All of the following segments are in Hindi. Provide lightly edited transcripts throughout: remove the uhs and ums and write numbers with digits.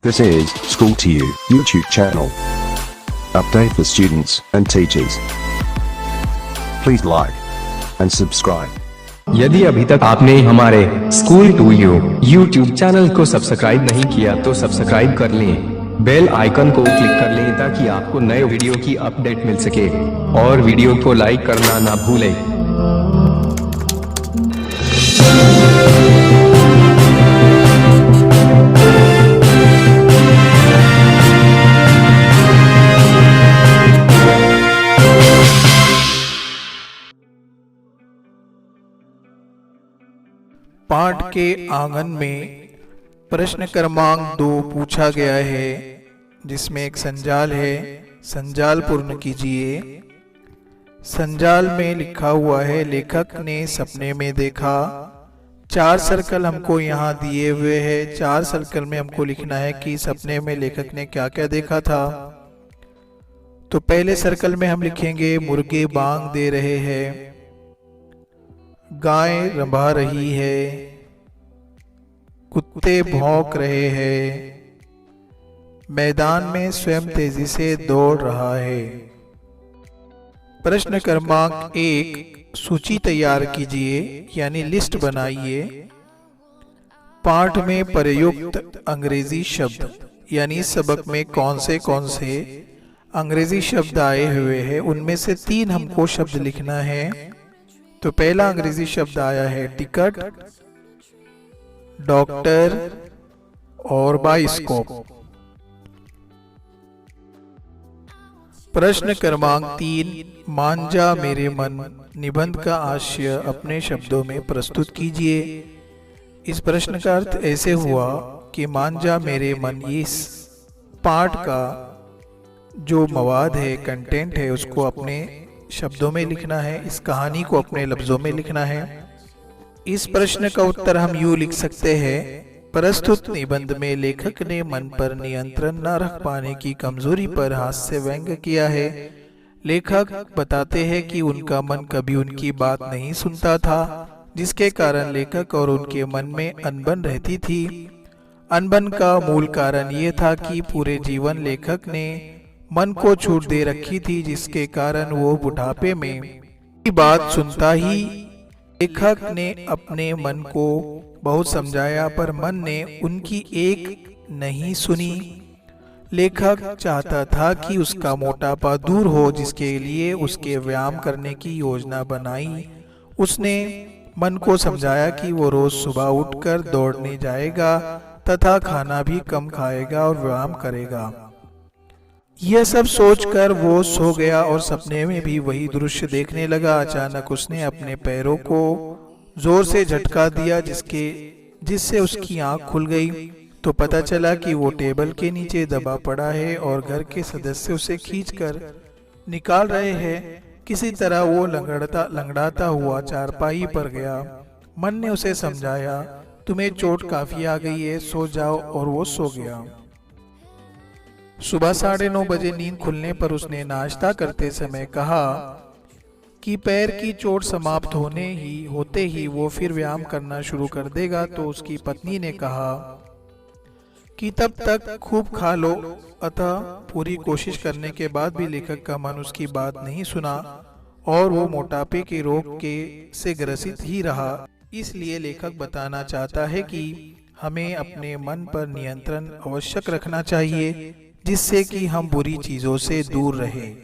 This is School to You YouTube channel. Update for students and teachers. Please like and subscribe. यदि अभी तक आपने हमारे school to you YouTube channel को सब्सक्राइब नहीं किया तो सब्सक्राइब कर लें, बेल आइकन को क्लिक कर लें ताकि आपको नए वीडियो की अपडेट मिल सके और वीडियो को लाइक करना ना भूलें। पाठ के आंगन में प्रश्न क्रमांक 2 पूछा गया है, जिसमें एक संजाल है। संजाल पूर्ण कीजिए। संजाल में लिखा हुआ है, लेखक ने सपने में देखा। 4 सर्कल हमको यहाँ दिए हुए हैं। 4 सर्कल में हमको लिखना है कि सपने में लेखक ने क्या क्या देखा था। तो पहले सर्कल में हम लिखेंगे मुर्गे बांग दे रहे हैं, गाय रंभा रही है, कुत्ते भौंक रहे हैं, मैदान में स्वयं तेजी से दौड़ रहा है। प्रश्न क्रमांक 1, सूची तैयार कीजिए यानी लिस्ट बनाइए। पाठ में प्रयुक्त अंग्रेजी शब्द यानी सबक में कौन से अंग्रेजी शब्द आए हुए हैं, उनमें से 3 हमको शब्द लिखना है। तो पहला अंग्रेजी शब्द आया है टिकट, डॉक्टर और बाइस्कोप। प्रश्न क्रमांक 3, मान जा मेरे मन निबंध का आशय अपने शब्दों में प्रस्तुत कीजिए। इस प्रश्न का अर्थ ऐसे हुआ कि मान जा मेरे मन, इस पाठ का जो मवाद है, कंटेंट है, उसको अपने शब्दों में लिखना है। इस कहानी को अपने लफ्जों में लिखना है। इस प्रश्न का उत्तर हम यूं लिख सकते हैं, प्रस्तुत निबंध में लेखक ने मन पर नियंत्रण न रख पाने की कमजोरी पर हास्य व्यंग्य किया है। लेखक बताते हैं कि उनका मन कभी उनकी बात नहीं सुनता था, जिसके कारण लेखक और उनके मन में अनबन रहती थी। अनबन का मूल कारण ये था कि पूरे जीवन लेखक ने मन को छूट दे रखी थी, जिसके कारण वो बुढ़ापे में की बात सुनता ही। लेखक ने अपने मन को बहुत समझाया पर मन ने उनकी एक नहीं सुनी। लेखक चाहता था कि उसका मोटापा दूर हो, जिसके लिए उसके व्यायाम करने की योजना बनाई। उसने मन को समझाया कि वो रोज सुबह उठकर दौड़ने जाएगा तथा खाना भी कम खाएगा और व्यायाम करेगा। यह सब सोचकर वो सो गया और सपने में भी वही दृश्य देखने लगा। अचानक उसने अपने पैरों को जोर से झटका दिया, जिससे उसकी आंख खुल गई। तो पता चला कि वो टेबल के नीचे दबा पड़ा है और घर के सदस्य उसे खींचकर निकाल रहे हैं। किसी तरह वो लंगड़ाता हुआ चारपाई पर गया। मन ने उसे समझाया, तुम्हें चोट काफी आ गई है, सो जाओ, और वो सो गया। सुबह 9:30 बजे नींद खुलने पर उसने नाश्ता करते समय कहा कि पैर की चोट समाप्त होते ही वो फिर व्यायाम करना शुरू कर देगा। तो उसकी पत्नी ने कहा कि तब तक खूब खा लो। अतः पूरी कोशिश करने के बाद भी लेखक का मन उसकी बात नहीं सुना और वो मोटापे के रोग से ग्रसित ही रहा। इसलिए लेखक बताना चाहता है कि हमें अपने मन पर नियंत्रण आवश्यक रखना चाहिए, जिससे कि हम बुरी चीजों से दूर रहें।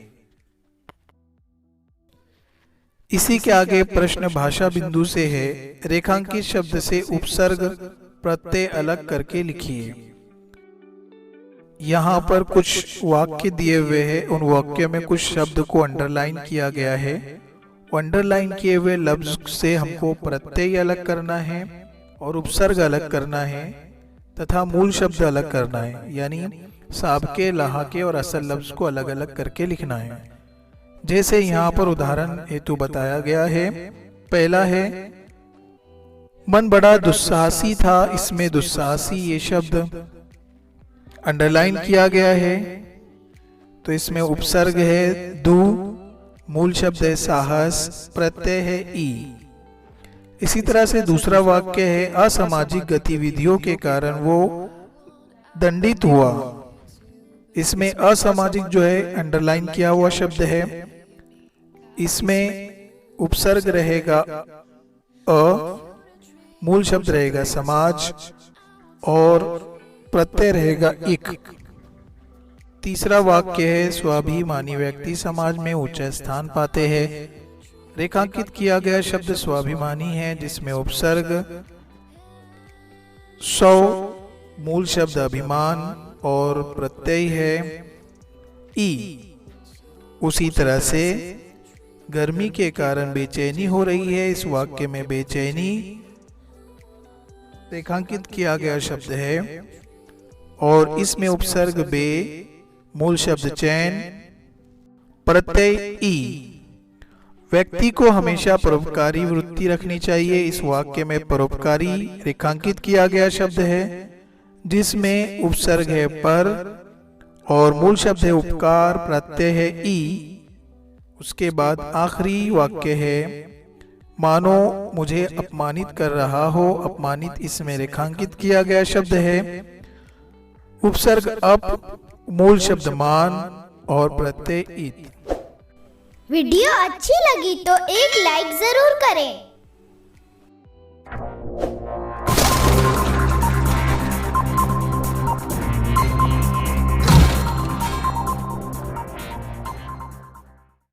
इसी के आगे प्रश्न भाषा बिंदु से है। रेखांकित शब्द से उपसर्ग प्रत्यय अलग करके लिखिए। यहाँ पर कुछ वाक्य दिए हुए हैं, उन वाक्यों में कुछ शब्द को अंडरलाइन किया गया है। अंडरलाइन किए हुए लफ्ज से हमको प्रत्यय अलग करना है और उपसर्ग अलग करना है तथा मूल शब्द अलग करना है, यानी साबके, लहाके और असल लफ्ज को अलग अलग करके लिखना है। जैसे यहाँ पर उदाहरण हेतु बताया गया है। पहला है, मन बड़ा दुस्साहसी था। इसमें दुस्साहसी ये शब्द अंडरलाइन किया गया है। तो इसमें उपसर्ग है दु, मूल शब्द है साहस, प्रत्यय है ई। इसी तरह से दूसरा वाक्य है, असामाजिक गतिविधियों के कारण वो दंडित हुआ। इसमें असामाजिक जो है अंडरलाइन किया हुआ शब्द है। इसमें उपसर्ग रहेगा अ, मूल शब्द रहेगा समाज और प्रत्यय रहेगा इक। तीसरा वाक्य है स्वाभिमानी व्यक्ति समाज में ऊंचा स्थान पाते हैं। रेखांकित किया गया शब्द स्वाभिमानी है जिसमें उपसर्ग सौ, मूल शब्द अभिमान और प्रत्यय है ई। उसी तरह से गर्मी के कारण बेचैनी हो रही है। इस वाक्य में बेचैनी रेखांकित किया गया शब्द है और इसमें उपसर्ग बे, मूल शब्द चैन, प्रत्यय ई। व्यक्ति को हमेशा परोपकारी वृत्ति रखनी चाहिए। इस वाक्य में परोपकारी रेखांकित किया गया शब्द है जिसमें उपसर्ग है पर और मूल शब्द है उपकार, प्रत्यय है ई। उसके बाद आखिरी वाक्य है मानो मुझे अपमानित कर रहा हो। अपमानित इसमें रेखांकित किया गया शब्द है उपसर्ग अप, मूल शब्द मान और प्रत्यय इत। वीडियो अच्छी लगी तो एक लाइक जरूर करें।